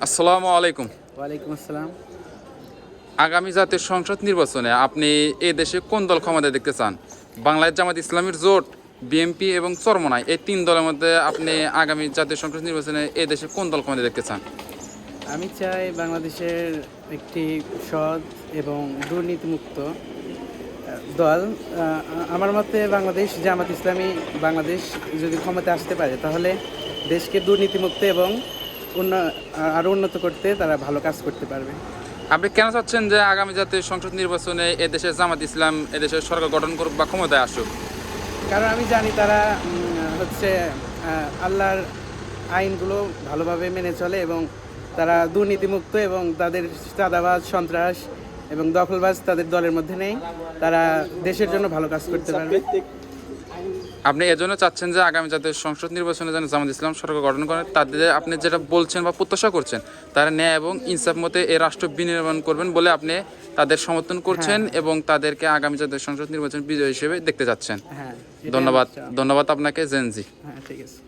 আসসালামু আলাইকুম। ওয়ালাইকুম আসসালাম। আগামী জাতীয় সংসদ নির্বাচনে আপনি এই দেশে কোন দল ক্ষমতায় দেখতে চান? বাংলাদেশ জামাত ইসলামীর জোট, বিএনপি এবং চরমোনাই, এই তিন দলের মধ্যে আপনি আগামী জাতীয় সংসদ নির্বাচনে এই দেশে কোন দল ক্ষমতায় দেখতে চান? আমি চাই বাংলাদেশের একটি সৎ এবং দুর্নীতিমুক্ত দল। আমার মতে বাংলাদেশ জামাত ইসলামী বাংলাদেশ যদি ক্ষমতায় আসতে পারে তাহলে দেশকে দুর্নীতিমুক্ত এবং আরও উন্নত করতে তারা ভালো কাজ করতে পারবে। আপনি কেন চাচ্ছেন যে আগামী জাতীয় সংসদ নির্বাচনে এদেশের জামাত ইসলাম এদেশের সরকার গঠন করুক বা ক্ষমতায় আসুক? কারণ আমি জানি তারা হচ্ছে আল্লাহর আইনগুলো ভালোভাবে মেনে চলে এবং তারা দুর্নীতিমুক্ত এবং তাদের চাঁদাবাজ, সন্ত্রাস এবং দখলবাজ তাদের দলের মধ্যে নেই। তারা দেশের জন্য ভালো কাজ করতে পারবে। আপনি এজন্য চাচ্ছেন যে আগামী জাতীয় সংসদ নির্বাচনে যেন জামাত ইসলাম সরকার গঠন করে, তাদের আপনি যেটা বলছেন বা প্রত্যাশা করছেন তারা ন্যায় এবং ইনসাফ মতে এই রাষ্ট্র বিনির্মাণ করবেন বলে আপনি তাদের সমর্থন করছেন এবং তাদেরকে আগামী জাতীয় সংসদ নির্বাচন বিজয় হিসেবে দেখতে চাচ্ছেন। হ্যাঁ, ধন্যবাদ। ধন্যবাদ আপনাকে জেনজি। হ্যাঁ, ঠিক আছে।